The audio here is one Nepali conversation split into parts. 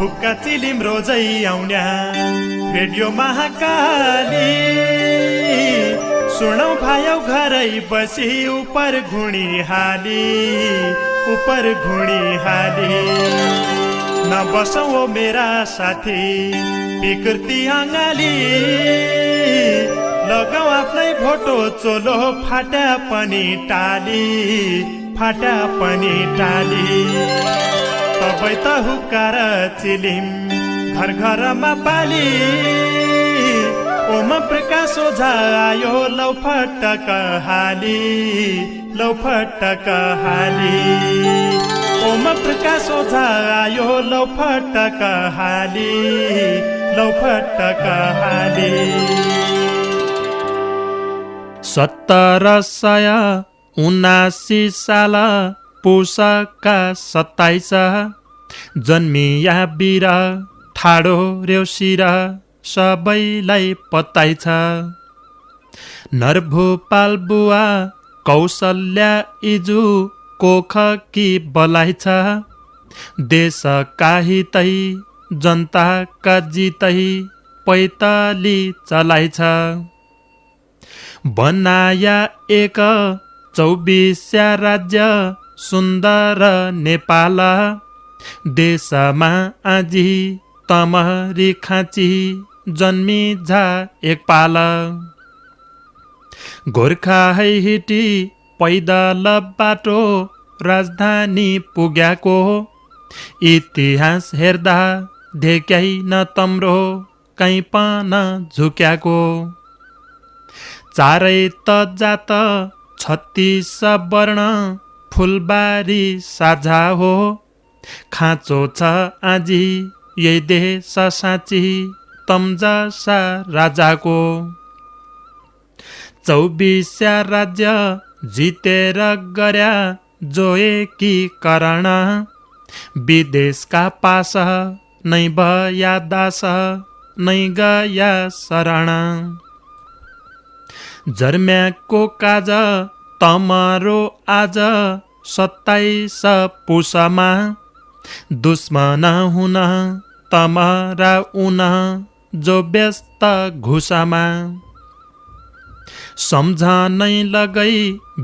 हुक्का चिलिम रोजै आउन्या रेडियो महाकाली सुनौ भायौ घरै बसी उपर घुणी हाली नबसौ ओ मेरा साथी विकृति अङ्गाली लगाऊ आफ्नै भोटो चोलो फाटा पनि टाली तपाईँ त हुक्कार चिलिम घर घरमा पाली ओम प्रकाश ओझा आयो लौ फटक हाली ओम प्रकाश ओझा आयो लौ फटक हाली 1779 साल पुसका 27 जन्मिया बिर ठाडो रेउसिर सबैलाई पत्ताइ छ। नरभूपाल बुवा कौशल्या इजु कोखकी बलाई छ। देशका हितै जनताका जितै पैताली चलाइ छ। बनाया एक 24 राज्य सुन्दर नेपाल देशमा आजी तमरी खाँची जन्मी झा एकपाल। गोर्खा है हिटी पैदल बाटो राजधानी पुग्याको इतिहास हेर्दा धेक्याइ न तम्रो कहीँ पन झुक्याको। चारै त जात 36 वर्ण फुलबारी साझा हो। खाँचो छ आजी यही देश साँची तम जसा राजाको। 24 राज्य जितेर गर्या जो एकीकरण विदेशका पास नै भया दास नै गया शरण। जर्म्याको काज तमरो आज 27 पुसमा दुश्मन हुन तमरा उन जो व्यस्त घुसमा। सम्झनै लगै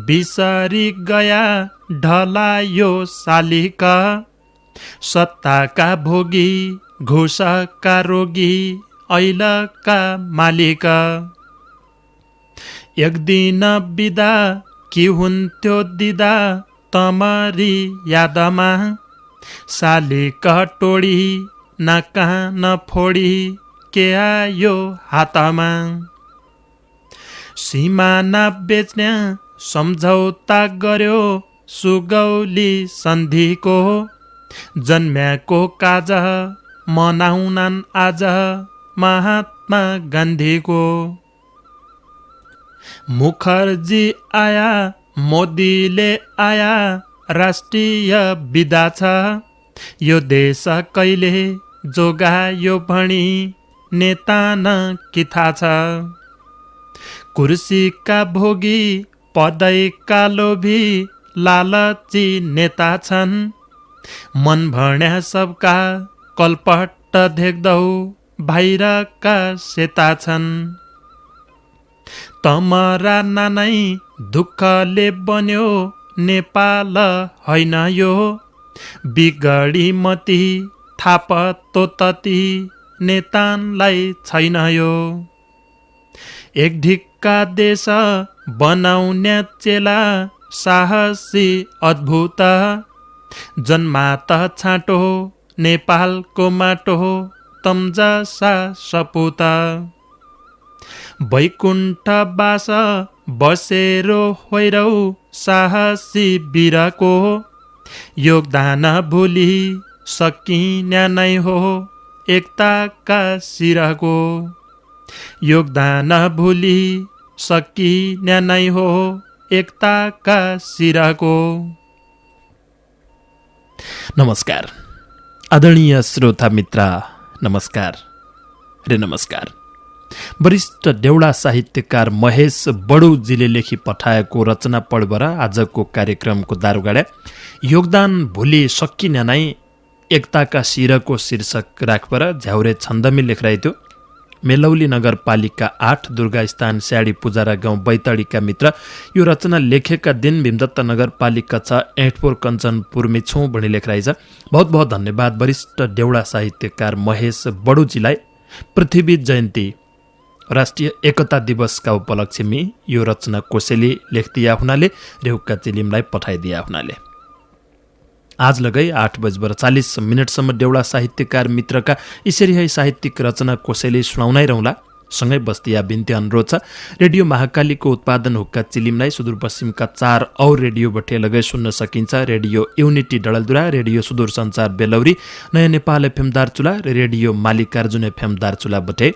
बिसरी गया ढलायो शालिक सत्ताका भोगी घुसका रोगी ऐलका मालिक। एक दिन बिदा कि हुन्थ्यो दिदा तमरी यादमा शालिक टोडी नाका नफोडी के आयो हातमा। सिमाना बेच्ने सम्झौता गर्यो सुगौली सन्धिको जन्म्याको काज मनाउनन् आज महात्मा गान्धीको। मुखर्जी आया मोदीले आया राष्ट्रिय विदा छ यो देश कहिले जोगायो भणी नेता न कि थाहा छ। कुर्सीका भोगी पदैका लोभी लालची नेता छन् मन भण्या सबका कलपट देख्दौ बाहिरका सेता छन्। तमरा नानै दुःखले बन्यो नेपाल होइन यो बिगडी मती थापतो तती नेतालाई छैन यो। एक ढिक्का देश बनाउने चेला साहसी अद्भुत जन्मात छाँटो नेपालको माटो तम जसा सपुत। वैकुण्ठ बास बसेरो होइरौ साहसी वीरको योगदान भुली सकिन्या नै हो एकताका शिरको। योगदान भुली सकिन्या नै हो एकताका शिरको। नमस्कार आदरणीय श्रोता मित्र, नमस्कार रे नमस्कार। वरिष्ठ देउडा साहित्यकार महेश बडुजीले लेखी पठाएको रचना पढ्बर आजको कार्यक्रमको दारुगाडा योगदान भुली सकिन नै एकताका शिरको शीर्षक राखपर झ्याउरे छन्दमी लेखराइ थियो। मेलौली नगरपालिका 8 दुर्गास्थान स्याडी पुजारा गाउँ बैतडीका मित्र यो रचना लेखेका दिन भीमदत्त नगरपालिका 6 ऐठपोर कञ्चनपुरमी छौँ भनी लेखराइ छ। बहुत बहुत धन्यवाद वरिष्ठ देउडा साहित्यकार महेश बडुजीलाई पृथ्वी जयन्ती राष्ट्रिय एकता दिवसका उपलक्ष्यमी यो रचना कोसेली लेख्दिया हुनाले रेहुका चिलिमलाई पठाइदिया हुनाले। आज लगै 8:40 देउडा साहित्यकार मित्रका इसरी साहित्यिक रचना कोसेली सुनाउनै रहला। सँगै बस्दिया बिन्ती अनुरोध छ। रेडियो महाकालीको उत्पादन हुक्का चिलिमलाई सुदूरपश्चिमका 4 और रेडियोबाट लगै सुन्न सकिन्छ। रेडियो युनिटी डडलधुरा, रेडियो सुदूर सञ्चार बेलौरी, नयाँ नेपाल एफएम दार्चुला र रेडियो मालिकार्जुन एफएम दार्चुलाबाटै।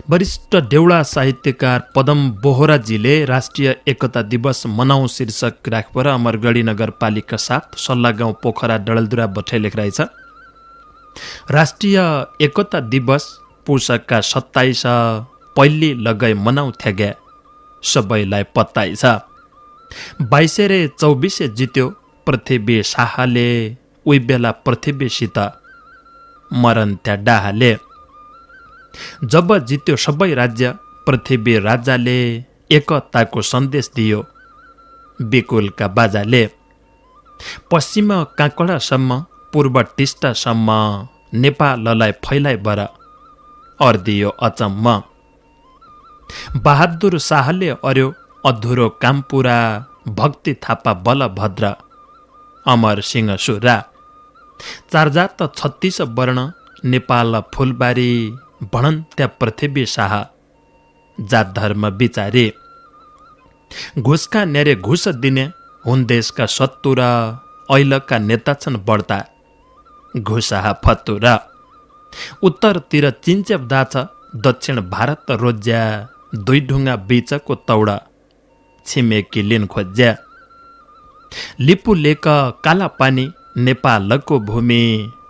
वरिष्ठ देउडा साहित्यकार पदम बोहराजीले राष्ट्रिय एकता दिवस मनाउँ शीर्षक राखपर अमरगढी नगरपालिका 7 सल्ला गाउँ पोखरा डडलधुरा बठै लेखराइ छ। राष्ट्रिय एकता दिवस पुषका 27 पहिली लगै मनाउ थ्याग्या सबैलाई पत्ताइ छ। 22 रे 24 जित्यो पृथ्वी शाहले, उही बेला पृथ्वीसित मरन त्या डाहाले। जब जित्यो सबै राज्य पृथ्वी राजाले, एकताको सन्देश दियो बिकुलका बाजाले। पश्चिम काँकडा पूर्व टिस्टासम्म नेपाललाई फैलाइ बर अर्दियो अचम्म। बहादुर शाहले अर्यो अधुरो काम पुरा, भक्ति थापा बलभद्र अमर सिंह सुरा। 4 जात 36 वर्ण नेपाल फुलबारी, भणन त्या पृथ्वी शाह जात धर्म विचारे। घुसका न्यारे घुस दिने हुन् देशका सत्तुरा, ऐलका नेता छन् बढ्ता घुसाहा फत्तुरा। उत्तरतिर चिन्चेप दाछ, दक्षिण भारत रोज्या, 2 ढुङ्गा बीचको तौडा छिमेकी लिन खोज्या। लिपु लेक काला पानी नेपालको भूमि,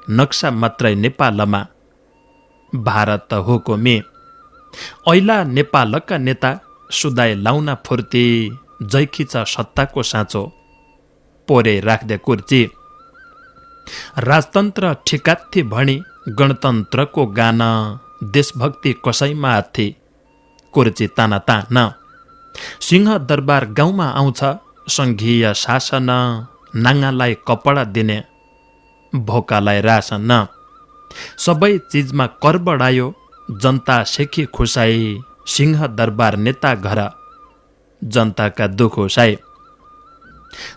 नक्सा मात्रै नेपालमा भारत हुकुमी। ऐला नेपालका नेता सुदाय लाउना फुर्ती, जैखिच सत्ताको साँचो पोरे राख्दे कुर्ची। राजतन्त्र ठिकाथी भणी गणतन्त्रको गाना, देशभक्ति कसैमा हाथी कुर्ची ताना ताना। सिंह दरबार गाउँमा आउँछ सङ्घीय शासन, नाङ्गालाई कपडा दिने भोकालाई रासन। सबै चिजमा कर बढायो जनता सेखी खुसाई, सिंह दरबार नेता घर जनताका दुख होसाई।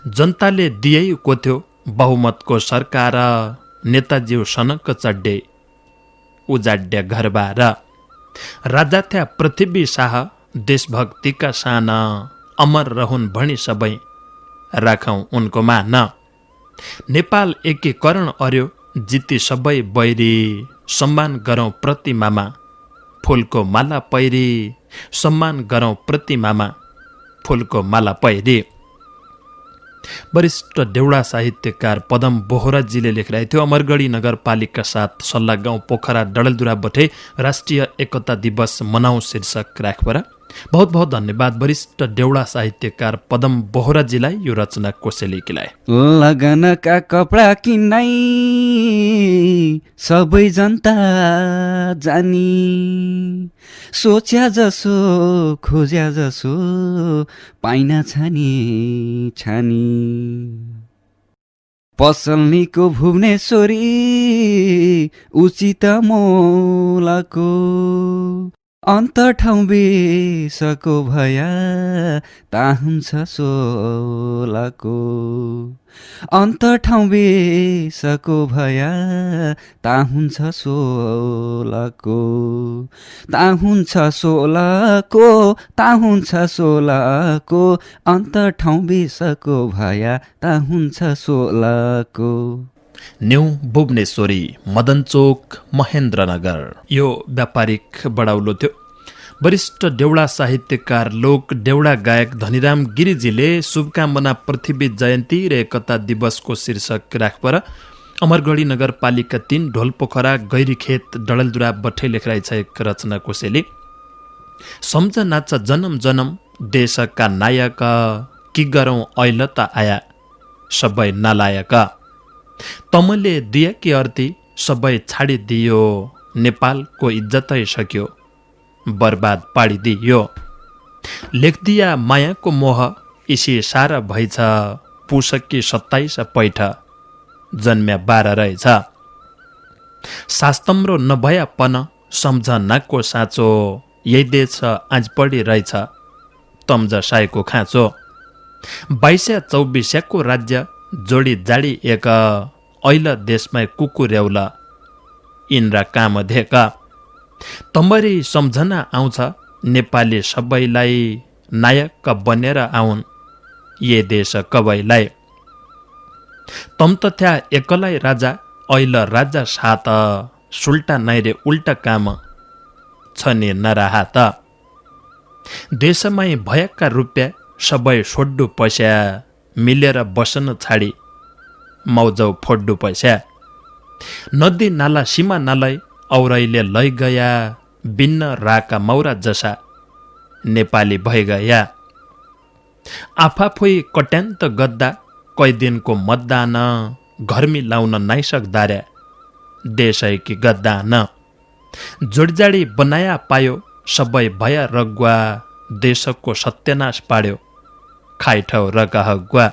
जनताले दिए कोथ्यो बहुमतको सरकार, नेताज्यू सनक चड्डे उजाड्य घरबार। राजा थ्या पृथ्वी शाह देशभक्तिका सान, अमर रहन् भणी सबै राखौँ उनको मान। नेपाल एकीकरण अर्यो जिती सबै बैरी, सम्मान गरौँ प्रतिमामा फुलको माला पैरी, सम्मान गरौँ प्रतिमामा फुलको माला पैरी। वरिष्ठ देउडा साहित्यकार पदम बोहराजीले लेखिरहेको थियो। अमरगढी नगरपालिका 7 सल्ला गाउँ पोखरा डडलधुराबाटै राष्ट्रिय एकता दिवस मनाउँ शीर्षक राखपर। बहुत बहुत धन्यवाद वरिष्ठ देउडा साहित्यकार पदम बोहराजीलाई यो रचना कोसेलीकीलाई। लगनका कपडा किन्नै सबै जनता जानी, सोच्या जसो खोज्या जसो पाइना छानी छानी। पसलनीको भुवनेश्वरी उचित मोलको, अन्त ठाउँ बेसको भया ता हुन्छ सोलको। अन्त ठाउँ बेसको भया ता हुन्छ सोलको। ता हुन्छ सोलको, ता हुन्छ सोलको, अन्त ठाउँ बेसको भया ता हुन्छ सोलको। न्यू भुवनेश्वरी, मदनचोक, महेन्द्रनगर। यो व्यापारिक बडाउलो थियो। वरिष्ठ देउडा साहित्यकार लोक देउडा गायक धनीराम गिरिजीले शुभकामना पृथ्वी जयन्ती र एकता दिवसको शीर्षक राखपर अमरगढी नगरपालिका 3 ढोलपोखरा गैरीखेत डडलधुरा बठै लेखराइ छ एक रचना कोसेली। सम्झ नाच जनम जनम देशका नायक, कि गरौँ ऐल त आया सबै नालायक। तमले दिया कि अर्ती सबै छाडिदियो, नेपालको इज्जतै सक्यो, बर्बाद पाडिदियो। लेखदिया मायाको मोह इसी सारा भइछ, पुसकी 27 पैठ जन्म्या 12 रहेछ। शास्तम्रो नभयापन सम्झनाको साँचो, यही देश आज पढी रहेछ तम्ज सायको खाँचो। 22-24 को राज्य जोडी जाडी एक, ऐल देशमै कुकुर्याउल इन्द्र काम धेक। तम्बरी सम्झना आउँछ नेपाली सबैलाई, नायक बनेर आउन् ये देश कवैलाई। तम त थ्या एकलाई राजा, ऐल राजा सात, सुल्टा नैरे उल्टा काम छने नराहात। देशमै भएका रुपियाँ सबै सोड्डु पैसा, मिलेर बस्न छाडी मौजौ फोड्डु पैसा। नदी नाला सीमा नालै औरैले लै गया, बिन्न राका मौरा जसा नेपाली भइगया। आफाफै कट्यान्त गद्दा, कै दिनको मतदान, घरमी लाउन नाइसक्दार्या देशै कि गद्दान। जोडजाडी बनाया पायो सबै भया रगुवा, देशको सत्यानाश पाड्यो खाइठौ रगहगुवा।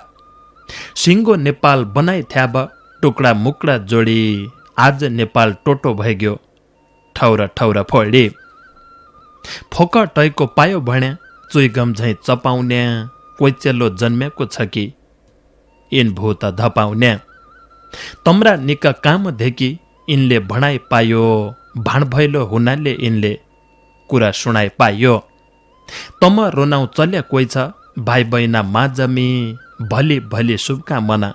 सिङ्गो नेपाल बनाइ थ्याब, टुक्रा मुक्रा जोडी, आज नेपाल टोटो भइग्यो ठौरा ठौरा फोडी। फोकटैको पायो भन्या चुइगम झैँ चपाउने, कोही चेलो जन्मेको छ कि इन भूत धपाउने। तम्रा निक काम धेकी इनले भणाइ पायो, भाण भैलो हुनाले इनले कुरा सुनाइ पायो। तम रोनाउ चल्या कोही छ भाइ बहिना माझमी, भली भली शुभकामना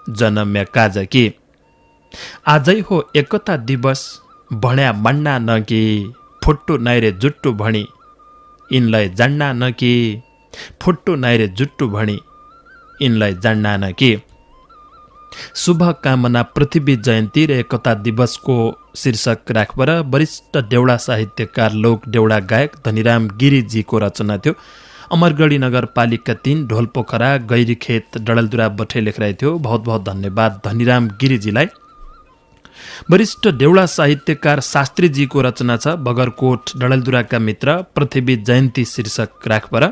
जनम्य काजकी। आजै हो एकता दिवस भण्या मन्ना नकी, फुट्टु नैरे जुट्टु भणी इनलाई जान्ना नकी, फुट्टु नैरे जुट्टु भणी इनलाई जान्ना नकी। शुभकामना पृथ्वी जयन्ती र एकता दिवसको शीर्षक राखबर वरिष्ठ देउडा साहित्यकार लोक देउडा गायक धनीराम गिरीजीको रचना थियो। अमरगढी नगरपालिका 3 ढोलपोखरा गैरीखेत डडलदुरा बठे लेखिरहेको थियो। बहुत बहुत धन्यवाद धनीराम गिरीजीलाई। वरिष्ठ देउडा साहित्यकार शास्त्रीजीको रचना छ बगरकोट डडलदुराका मित्र पृथ्वी जयन्ती शीर्षक राखबर।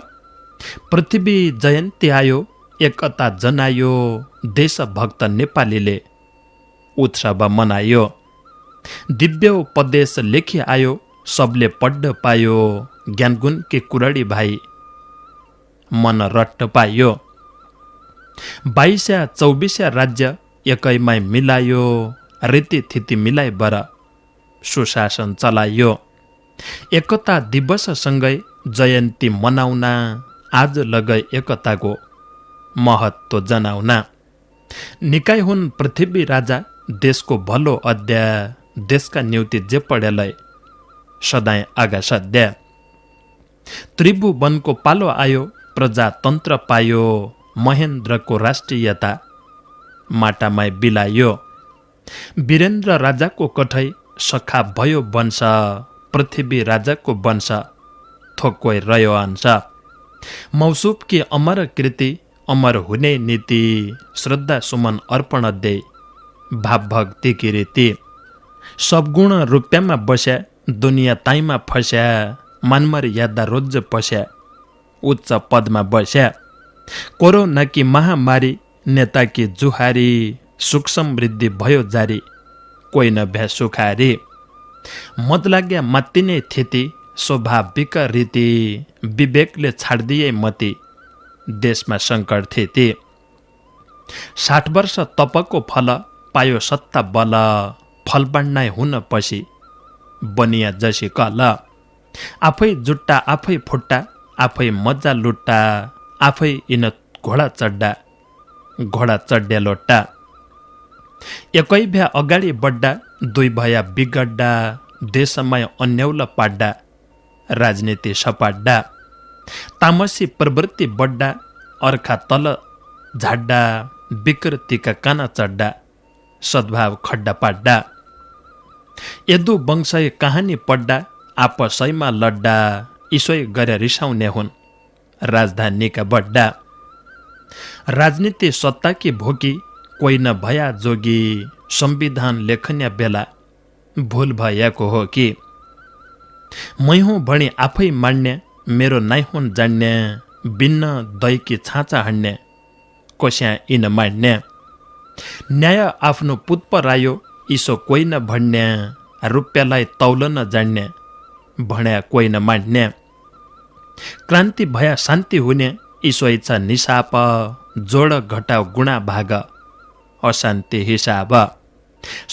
पृथ्वी जयन्ती आयो, एकता जनायो, देशभक्त नेपालीले उत्सव मनायो। दिव्य उपदेश लेखी आयो, सबले पढ्न पायो, ज्ञानगुण के कुरडी भाइ मन रट्ट पायो। 22-24 राज्य एकैमै मिलायो, रीतिथिति मिलाइ बर सुशासन चलायो। एकता दिवससँगै जयन्ती मनाउना, आज लगै एकताको महत्त्व जनाउना। निकाय हुन् पृथ्वी राजा, देशको भलो अद्या, देशका निम्ति जे पढेलाई सदाय आगा सद्या। त्रिभुवनको पालो आयो, प्रजातन्त्र पायो, महेन्द्रको राष्ट्रियता माटामै बिलायो। वीरेन्द्र राजाको कठै सखा भयो वंश, पृथ्वी राजाको वंश थोक्वै रह्यो अंश। मौसुफकी अमर कृति, अमर हुने नीति, श्रद्धा सुमन अर्पण दे भाव भक्ति की रीति। सब गुण रुपियाँमा बस्या, दुनियाँ ताईमा फस्या, मानमर यादा रोज पस्या, उच्च पदमा बस्या। कोरोना की महामारी, नेता की जुहारी, सुख समृद्धि भयो जारी, कोही नभ्या सुखारी। मत लाग्या मात्तिने थिति, स्वाभाविक रीति, विवेकले छाड्दिए मती, देशमा सङ्कट थिति। 60 वर्ष तपको फल, पायो सत्ता बल, फल बाँड्नाइ हुन पछि बनिया जसी कल। आफै जुट्टा आफै फुट्टा, आफै मजा लुट्टा, आफै इन घोडा चड्डा, घोडा चड्या लोट्टा। एकै भ्या अगाडि बड्डा, दुई भया बिगड्डा, देशमै अन्यौल पाड्डा, राजनीति सपाड्डा। तामसी प्रवृत्ति बड्डा, अर्खा तल झाड्डा, विकृतिका काना चड्डा, सद्भाव खड्डा पाड्डा। यदु वंशय कहानी पड्डा, आपसैमा लड्डा, इसै गरे रिसाउने हुन् राजधानीका बड्डा। राजनीति सत्ताकी भोकी, कोही न भया जोगी संविधान लेखन्या बेला भूल भयाको हो कि मै हुँ भणी आफै मान्ने मेरो नाइ हुन् जान्ने बिन्न दैकी छाँचा हान्ने कोस्या इन मान्ने न्याय आफ्नो पुत परायो इसो कोही न भन्ने रुपियाँलाई तौलन जान्ने भन्या कोही न मान्ने क्रान्ति भया शान्ति हुने इसो इच्छा निसाप जोड घटाउ गुणा भाग अशान्ति हिसाब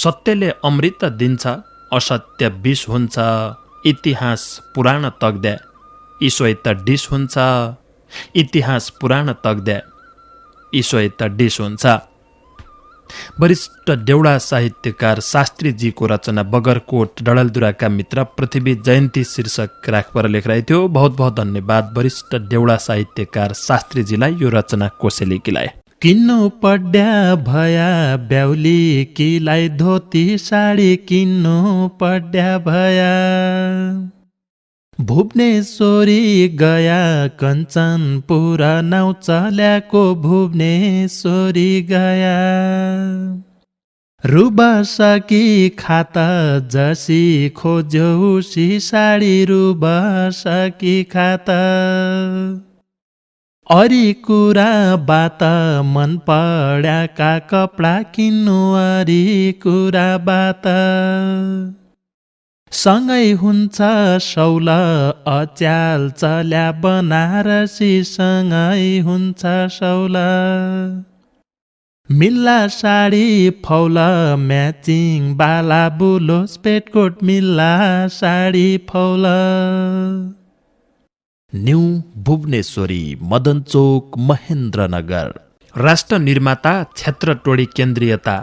सत्यले अमृत दिन्छ असत्य विष हुन्छ इतिहास पुराण तग्दे इसो त डिस हुन्छ इतिहास पुराण तग्दे इसो त डिस हुन्छ। वरिष्ठ देउडा साहित्यकार शास्त्रीजीको रचना बगरकोट डडलदुराका मित्र पृथ्वी जयन्ती शीर्षक राखपर लेखरहेको थियो। बहुत बहुत धन्यवाद वरिष्ठ देउडा साहित्यकार शास्त्रीजीलाई यो रचना कोसेली किलाए। किन्नु पड्या भया ब्याउली किलाई धोती साडी किन्नु पड्या भया भुवनेश्वरी गया कञ्चनपुर नाउँ चल्याको भुवनेश्वरी गया रुबा सकी खाता जसी खोज्यो उसी साडी रुबा सकी खाता अरी कुरा बात मन पड्याका कपडा किन्नु अरी कुरा बात सँगै हुन्छ सौल अच्याल चल्या बनारसी सँगै हुन्छ सौल मिल्ला साडी फौल म्याचिङ बाला बुलोस पेटकोट मिल्ला साडी फौल न्यू भुवनेश्वरी मदनचोक महेन्द्रनगर। राष्ट्र निर्माता क्षेत्र टोडी केन्द्रीयता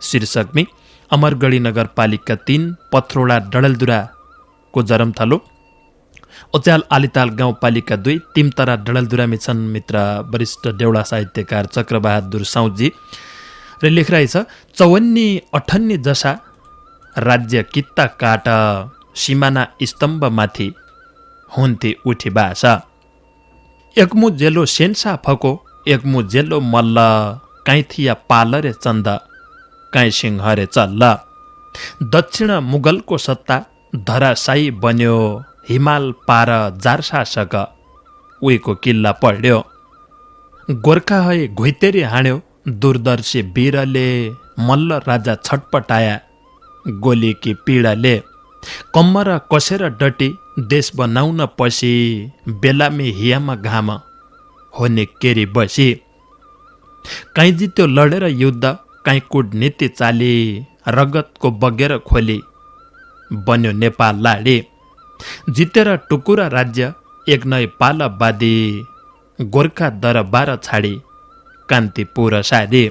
शीर्षकमी अमरगढी नगरपालिका 3 पथरोडा डडलदुराको जरमथलो ओच्याल आलिताल गाउँपालिका 2 तिमतरा डडलदुरामी छन् मित्र वरिष्ठ देउडा साहित्यकार चक्रबहादुर साउजी र लेखरहेछ 54-58 जसा राज्य कित्ता काट सिमाना स्तम्भमाथि हुन्थे उठी बासा एकमु जेलो सेन्सा फको एकमु जेलो मल्ल काइथिया पाल रे चन्द काई सिंह रे चल्ल दक्षिण मुगलको सत्ता धराशायी बन्यो हिमाल पार जार शासक उहीको किल्ला पढ्यो गोर्खा है घुइतेरी हाण्यो दूरदर्शी वीरले मल्ल राजा छटपटाया गोलीकी पीडाले कम्मर कसेर डटी देश बनाउन पसी बेलामी हियामा घाम होने केरी बसी काहीँ जित्यो लडेर युद्ध काहीँ कूटनीति चाली रगतको बगेर खोली बन्यो नेपाल लाडी जितेर टुकुरा राज्य एक नै पाल बादी गोर्खा दरबार छाडी कान्तिपुर सादी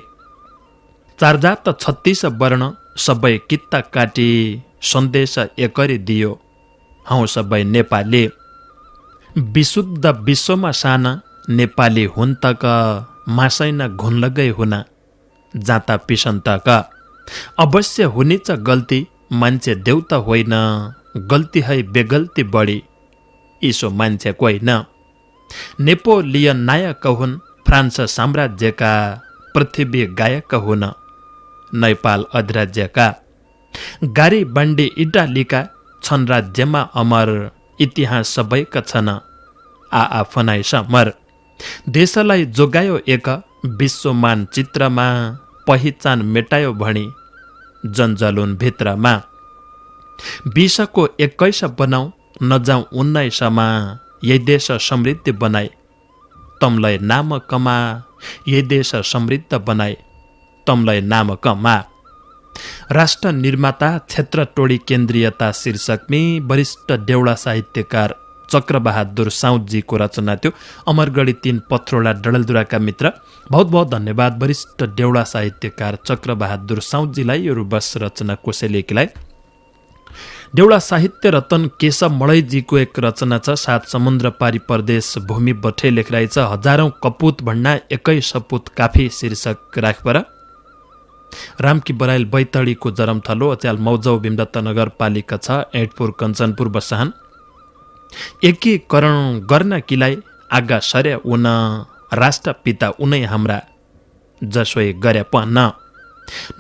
चारजात 36 वर्ण सबै कित्ता काटी सन्देश एकरी दियो हौ सबै नेपाली विशुद्ध विश्वमा साना नेपाली हुन् तक मासैन घुनलगै हुना जाता पिसन्तक अवश्य हुनेछ गल्ती मान्छे देउता होइन गल्ती है बेगल्ती बढी इसो मान्छे कोही न नेपोलियन नायक हुन् फ्रान्स साम्राज्यका पृथ्वी गायक हुन् नेपाल अधिराज्यका गारी बाण्डी इटालीका छन् राज्यमा अमर इतिहास सबैका छन् आफनाइ समर देशलाई जोगायो एक विश्व मानचित्रमा पहिचान मेटायो भणी जन्जलुन भित्रमा 20को 21 बनाऊ नजाऊ 19मा यही देश समृद्धि बनाए तमलाई नाम कमा यही देश समृद्ध बनाए तमलाई नाम कमा। राष्ट्र निर्माता क्षेत्र टोडी केन्द्रीयता शीर्षकमी वरिष्ठ देउडा साहित्यकार चक्रबहादुर साउदजीको रचना थियो। अमरगढी 3 पथरोडा डडलदुराका मित्र बहुत बहुत धन्यवाद वरिष्ठ देउडा साहित्यकार चक्रबहादुर साउदजीलाई यो रूपस रचना कोसेलेकीलाई। देउडा साहित्य रतन केशव मडैजीको एक रचना छ 7 समुद्र पारी परदेश भूमि बठे लेखिरहेछ हजारौं कपुत भन्ना एकै सपुत काफी शीर्षक राखपर रामकी बराइल बैतडीको जरमथलो अच्याल मौजौ भीमदत्त नगरपालिका 6 एटपुर कञ्चनपुर बसाहन एकीकरण गर्न किलाई आगा सर्या उन राष्ट्रपिता उनै हाम्रा जसोए गरे पन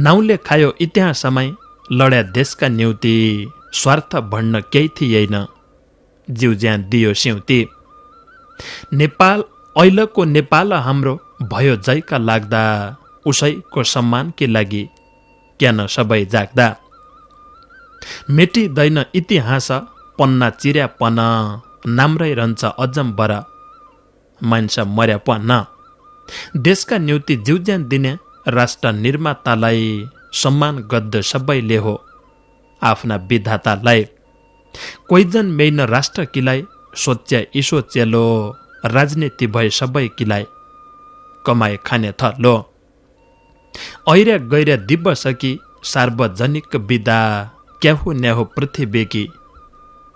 नाउँले खायो इतिहासमै लड्या देशका न्युति स्वार्थ भन्न केही थिएन जिउ ज्यान दियो सिउती नेपाल ऐलको नेपाल हाम्रो भयो जैका लाग्दा उसैको सम्मानकी लागि क्यान सबै जाग्दा मेटिँदैन इतिहास पन्ना चिर्या पन नाम्रै रहन्छ अजम्बर मान्छे मर्या पन देशका न्युति जिउज्यान दिने राष्ट्र निर्मातालाई सम्मान गद्द सबैले हो आफ्ना विधातालाई कोहीजन मेइन राष्ट्र किलाई सोच्या इसो चेलो राजनीति भए सबै किलाई कमाए खाने थलो ऐर्या गैर्या दिवस कि सार्वजनिक विदा क्याहु न्याहो पृथ्वीकी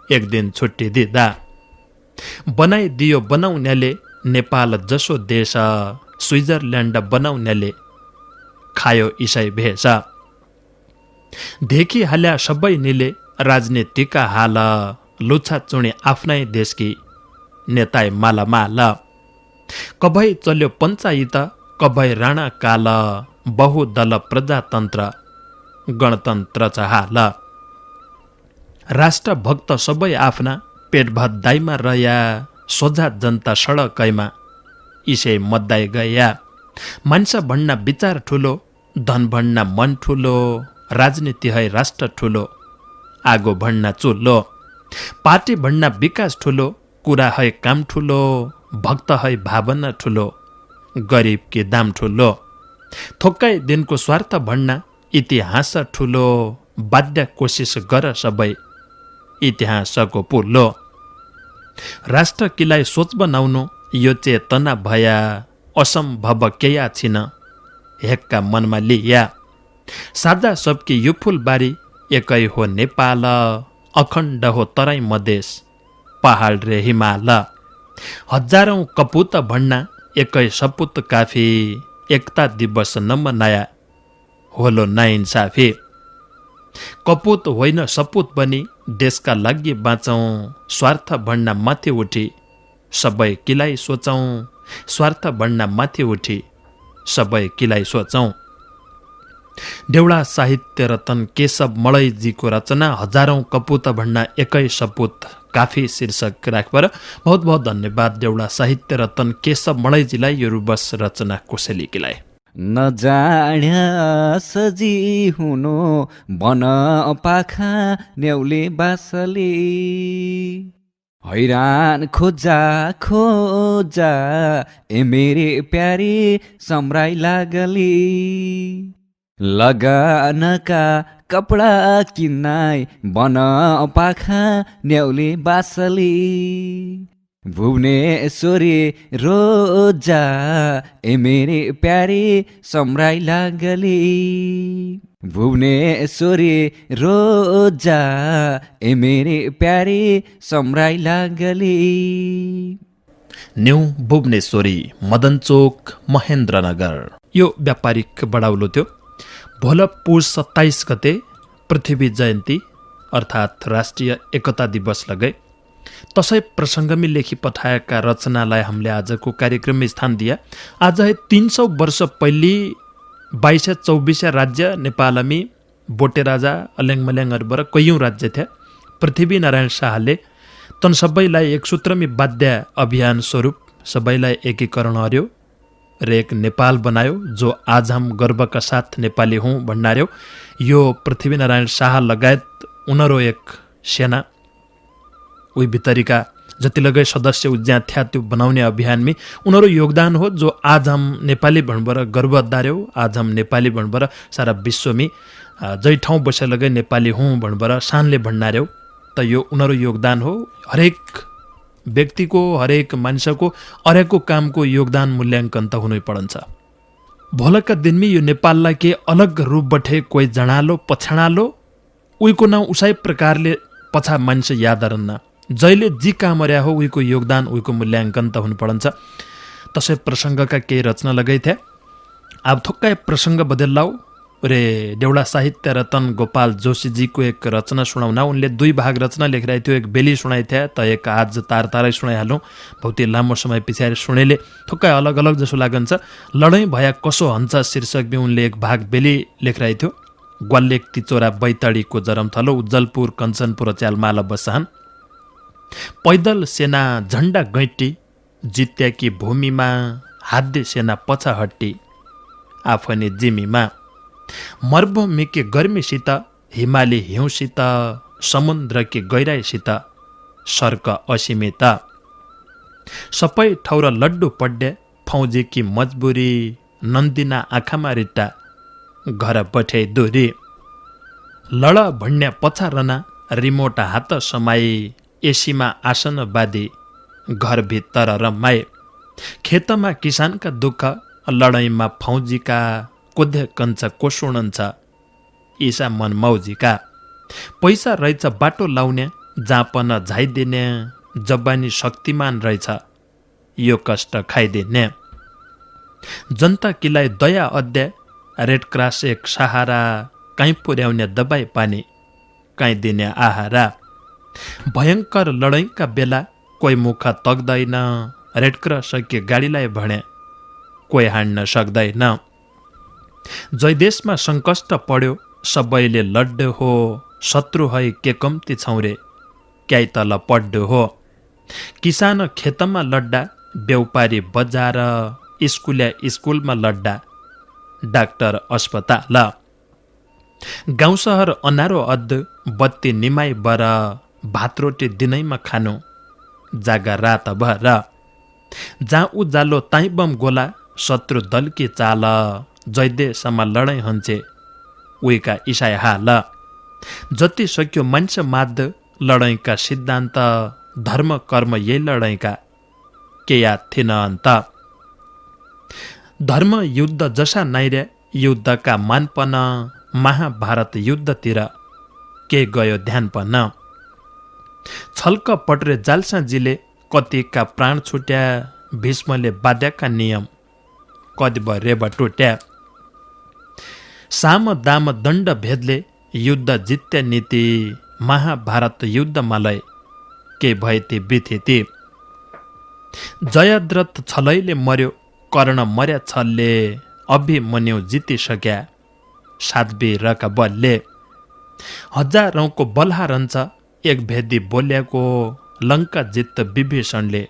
एक दिन छुट्टी दिँदा बनाइदियो बनाउनेले नेपाल जसो देश स्विजरल्यान्ड बनाउनेले खायो इसै भेष देखिहाल्या सबै निले राजनीतिका हाल लुछा चुणे आफ्नै देशकी नेताय मालामाल कभै चल्यो पञ्चायत कभै राणा काल बहुदल प्रजातन्त्र गणतन्त्र हाल राष्ट्रभक्त सबै आफ्ना पेट भद्दाइमा रह्या सोझा जनता सडकैमा इसै मद्दाइ गया मान्छे भन्न विचार ठुलो धन भन्न मन ठुलो राजनीति है राष्ट्र ठुलो आगो भन्न चुल्लो पार्टी भन्न विकास ठुलो कुरा है काम ठुलो भक्त है भावना ठुलो गरिब के दाम ठुलो थोक्कै दिनको स्वार्थ भन्न इतिहास ठुलो बाध्य कोसिस गर सबै इतिहासको पुल्लो राष्ट्र किलाई सोच बनाउनु यो चेतना भया असम्भव केया छिन हेक्का मनमा लिया साझा सबकी यो फुलबारी एकै हो नेपाल अखण्ड हो तराई मधेस पहाड रे हिमाल हजारौं कपुत भन्न एकै सपुत काफी एकता दिवस नमनाया होलो नाइन्साफी कपुत होइन सपुत बनी देशका लागि बाँचौं स्वार्थ भन्न माथि उठी सबै किलाई सोचौं स्वार्थ भन्न माथि उठी सबै किलाई सोचौं देउडा साहित्य रतन केशव मलैजीको रचना हजारौं कपुत भन्न एकै सपुत काफी शीर्षक राखबर बहुत बहुत धन्यवाद देउडा साहित्य रतन केशव मलैजीलाई यो रुबस रचना कोसेलीकीलाई नजाड्या सजी हुनु बन पाखा न्याउले बासले हैरान खोजा खोजा ए मेरे प्यारे सम्राई लागली लगानका कपडा किन्नाई बन पाखा न्याउले बासली भुवनेश्वरी रोजा ए मेरे प्यारे सम्राई लागली भुवनेश्वरी रोजा ए मेरे प्यारे सम्राई लागली न्यू भुवनेश्वरी मदनचोक महेन्द्रनगर यो व्यापारिक बडाउलो थियो भोल पुष 27 गते पृथ्वी जयन्ती अर्थात् राष्ट्रिय एकता दिवस लगे तसै प्रसङ्गमी लेखी पठाएका रचनालाई हामीले आजको कार्यक्रममा स्थान दिया आज 300 वर्ष पहिले 2224 राज्य नेपालमी बोटे राजा अल्याङ मल्याङहरूबाट कैयौँ राज्य थिए पृथ्वी नारायण शाहले तन सबैलाई एक सूत्रमी बाध्य अभियान स्वरूप सबैलाई एकीकरण गर्यो र एक नेपाल बनायो जो आज हम गर्वका साथ नेपाली हौँ भन्नार्यो यो पृथ्वीनारायण शाह लगायत उनीहरू एक सेना उही भितरीका जति लगै सदस्य उज्या थिया त्यो बनाउने अभियानमी उनीहरू योगदान हो जो आज हम नेपाली भन्बर गर्व अद्दार्यो आज हम नेपाली भन्बर सारा विश्वमी जै ठाउँ बसे लगै नेपाली हौँ भन्बर शानले भन्नार्यो त यो उनीहरू योगदान हो हरेक व्यक्तिको हरेक मान्छेको अरेको कामको योगदान मूल्याङ्कन त हुनै पर्छ भोलका दिनमी यो नेपाललाई के अलग रूप बठे कोही जनालो पछाडालो उहीको नाउँ उसै प्रकारले पछा मान्छे याद रहन्न जहिले जी काम अर्या हो उहीको योगदान उहीको मूल्याङ्कन त हुनु पर्छ तसै प्रसङ्गका केही रचना लगाइ थिए अब थोक्कै प्रसङ्ग बदलाउ रे देउडा साहित्य रतन गोपाल जोशीजीको एक रचना सुनाउन उनले 2 भाग रचना लेखिरहेको थियो। एक बेली सुनाइ थिए त एक आज तार तारै सुनाइहालौँ। बहुतै लामो समय पछाडि सुनेले थोक्कै अलग अलग जसो लागन्छ। लडाइँ भया कसो हन्छ शीर्षकमा उनले एक भाग बेली लेखिरहेको थियो। ग्वालेक तिचोरा बैतडीको जरमथलो उज्जलपुर कञ्चनपुर च्यालमाला बसाहन पैदल सेना झण्डा गैँटी जित्याकी भूमिमा हाद्दे सेना पछा हट्टी आफनी जिमीमा मर्बो मिके गर्मीसित हिमाली हिउँसित समुद्रकी गहिराइसित सर्क असीमित सबै ठौर लड्डु पड्डे फौजीकी मजबुरी नन्दिना आँखामा रिट्टा घर बठे दोरी लड भन्या पछा रना रिमोट हात समाई एसीमा आसन बादी घरभित्र रमाए खेतमा किसानका दुःख लडाइँमा फौजीका कोध्य कन्छ कोसुणन्छ ईसा मन मौजीका पैसा रहेछ बाटो लाउने जापन झाइदिने जबानी शक्तिमान रहेछ यो कष्ट खाइदिने जनता किलाई दया अध्याय रेड क्रस एक सहारा काहीँ पुर्याउने दबाई पानी काहीँ दिने आहारा भयङ्कर लडाइँका बेला कोही मुख तक्दैन रेड क्रस के गाडीलाई भने कोही हान्न सक्दैन जयदेशमा सङ्कष्ट पर्यो सबैले लड्डे हो शत्रु है के कम्ती छौरे क्याइ तल पड्डो हो किसान खेतमा लड्डा व्यापारी बजार स्कुल्या स्कुलमा लड्डा डाक्टर अस्पताल गाउँ सहर अनारो अद्ध बत्ती निमाई बर भात रोटी दिनैमा खानु जागा रात भर जहाँ उजालो ताई बम गोला शत्रु दलकी चाल जयदेशमा लडाइँ हन्छे उहीका इसाई हाल जति सक्यो मान्छे माद्द लडाइँका सिद्धान्त धर्म कर्म यही लडाइँका के याद थिएन अन्त धर्म युद्ध जसा नाइर्या युद्धका मानपन महाभारत युद्धतिर के गयो ध्यान पन छल्क पटरे जालसाजीले कतिका प्राण छुट्या भीष्मले बाध्याका नियम कतिब रेब टुट्या साम दाम दण्ड भेदले युद्ध जित्या नीति महाभारत युद्धमालय के भए ती बिथिति जयद्रथ छलैले मर्यो कर्ण मर्या छलले अभिमन्यु जितिसक्या साध्वी रका बलले हजारौंको बलहारन्छ एक भेदी बोल्याको लङ्का जित्त विभीषणले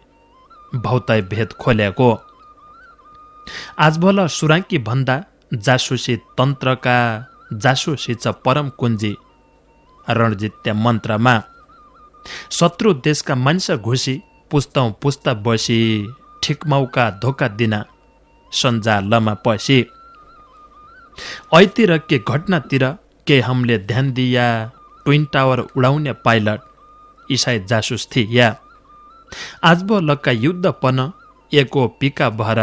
भौतै भेद खोल्याको आज भल सुराङ्की भन्दा जासुसी तन्त्रका जासुसी छ परम कुञ्जी रणजित्या मन्त्रमा शत्रु देशका मान्छे घुसी पुस्तौँ पुस्ता बसी ठिक मौका धोका दिन सञ्जालमा पसी ऐतिर के घटनातिर के हमले ध्यान दिया ट्विन टावर उडाउने पाइलट इसाई जासुस थिया आज लक्का युद्ध पन एको पिका भर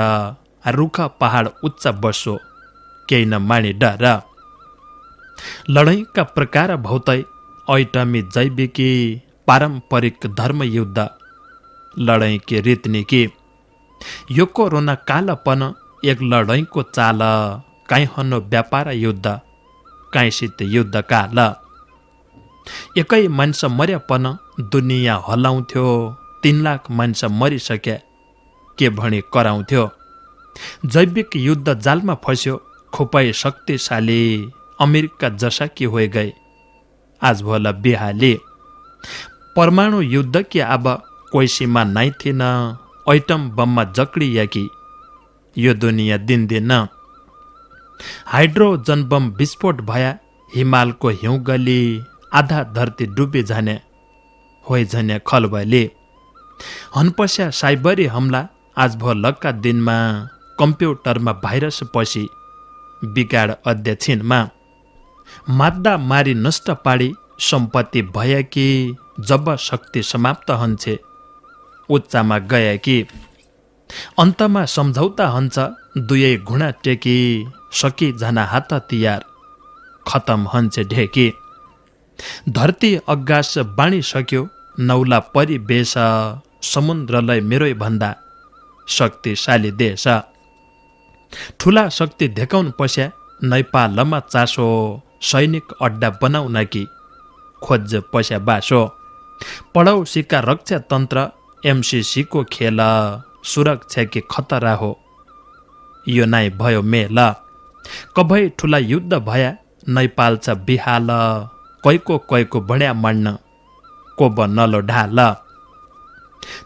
रुख पहाड उच्च बसो केही न माणी डर लडाइँका प्रकार भौतै ऐटमी जैविकी पारम्परिक धर्म युद्ध लडाइँकी रीतनीति यो कोरोना कालपन एक लडाइँको चाल काहीँ हन्नो व्यापार युद्ध काहीँसित युद्ध काल एकै मान्छे मर्यापन दुनियाँ हलाउँथ्यो 3 लाख मान्छे मरिसक्या के भणी कराउँथ्यो जैविक युद्ध जालमा फस्यो खुपै शक्तिशाली अमेरिका जसा कि होइ गए आज भोला बिहाली परमाणु युद्ध कि अब कोही सीमा नाइ थिएन ऐटम बममा जक्डिया कि यो दुनियाँ दिन दिन हाइड्रोजन बम विस्फोट भया हिमालको हिउँ गली आधा धरती डुबी जाने होइ झन्या खलबली हनपस्या साइबरी हमला आज भो लक्का दिनमा कम्प्युटरमा भाइरस पसी बिगाड अध्यक्षिनमा माद्दा मारी नष्ट पाडी सम्पत्ति भए कि जब शक्ति समाप्त हन्छे उच्चामा गए कि अन्तमा सम्झौता हन्छ दुवै घुँडा टेकी सकी जना हात तियार खतम हन्छे ढेकी धरती अगास बाँडिसक्यो नौला परिवेश समुद्रलाई मेरै भन्दा शक्तिशाली देश ठुला शक्ति धेकाउन पस्या नेपालमा चासो सैनिक अड्डा बनाउन कि खोज पैसा बासो पढौ सिक्का रक्षा तन्त्र एमसिसीको खेल सुरक्षा के खतरा हो यो नाइ भयो मेल कभै ठुला युद्ध भया नेपाल छ बिहाल कैको बढ्या मान्न को बनलो ढाल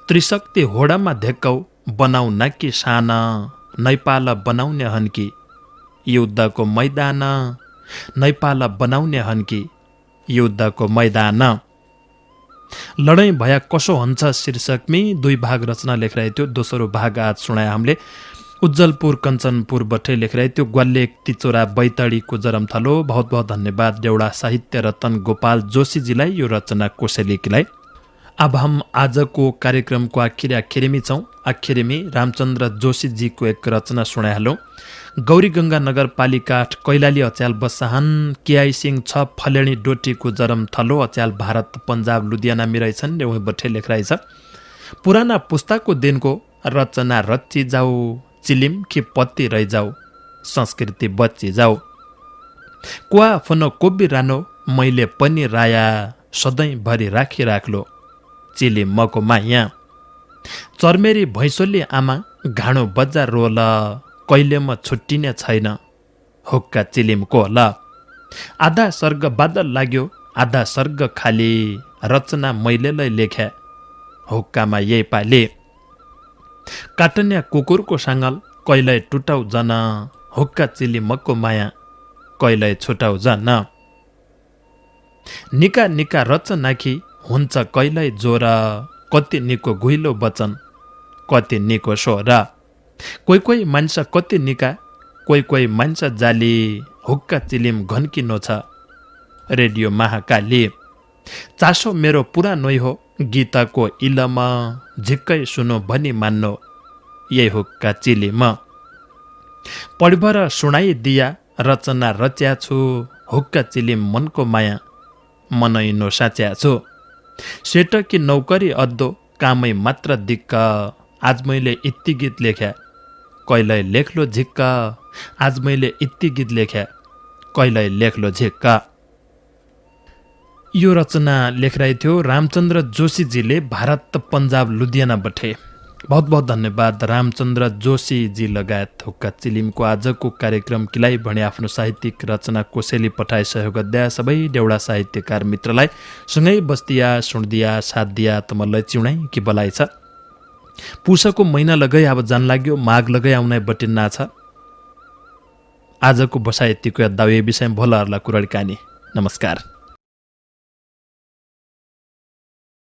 त्रिशक्ति होडामा धेक्कौ बनाउन कि साना नेपाल बनाउने हन् कि युद्धको मैदान नेपाल बनाउने हन् कि युद्धको मैदान लडाईँ भया कसो हुन्छ शीर्षकमी 2 भाग रचना लेखिरहेको थियो। दोस्रो भाग आज सुनाए हामीले उज्जलपुर कञ्चनपुरबाटै लेखिरहेको थियो। ग्वाल्ले तिचोरा बैतडीको जरमथलो। बहुत बहुत धन्यवाद देउडा साहित्य रतन गोपाल जोशीजीलाई यो रचना कोसेलीकीलाई। अब हम आजको कार्यक्रमको आखिरीमी छौँ। आखिरीमी रामचन्द्र जोशीजीको एक रचना सुनाइहालौँ। गौरीगङ्गा नगरपालिका 8 कैलाली अच्याल बसाहन केआई सिंह 6 फलेणी डोटीको जरम थलो अच्याल भारत पन्जाब लुधियानामी रहेछन्। उही बठे लेखराइ छ। पुराना पुस्ताको दिनको रचना रच्ची जाऊ चिलिम कि पत्ती रहिजाऊ संस्कृति बच्ची जाऊ क्वा फनो कोबी रानो मैले पनि राया सधैँभरि राखिराख्लो चिली मको माया चर्मेरी भैँसोली आमा घाँडो बजार रोल कहिले म छुट्टिने छैन हुक्का चिलिमको ल आधा सर्ग बादल लाग्यो आधा सर्ग खाली रचना मैलेलाई लेख्या हुक्कामा यही पाले काटन्या कुकुरको साङ्गल कहिल्यै टुटाउ जन हुक्का चिली मको माया कहिल्यै छुटाउ जन निका निका रचनाखी हुन्छ कहिल्यै जोर कति निको घुइलो वचन कति निको स्वर कोही मान्छे कति निका कोही मान्छे जाली हुक्का चिलिम घन्किनो छ रेडियो महाकाली चासो मेरो पुरा नै हो गीताको इलमा झिक्कै सुनो भनी मान्नो यही हुक्का चिलिम पढिभर सुनाइदिया रचना रच्या छु हुक्का चिलिम मनको माया मनैनो साच्या छु सेट कि नौकरी अद्दो कामै मात्र दिक्क आज मैले यति गीत लेख्या कहिल्यै लेख्लो झिक्क आज मैले यति गीत लेख्या कहिल्यै लेख्लो झिक्क। यो रचना लेखिरहेको थियो रामचन्द्र जोशीजीले भारत पन्जाब लुधियाना बठे। बहुत बहुत धन्यवाद रामचन्द्र जोशीजी लगायत हुक्का चिलिमको आजको कार्यक्रम किलाई भने आफ्नो साहित्यिक रचना कोसेली पठाए सहयोग अध्याय सबै देउडा साहित्यकार मित्रलाई सँगै बस्दिया सुन्दिया साथ दिया तमलाई चिउनाइ कि बलाइ छ। पुषको महिना लगै अब जान लाग्यो माघ लगै आउनै बटिन्ना छ। आजको बसाइ यतिको दावे विषय भोलाहरूलाई कुराकानी। नमस्कार।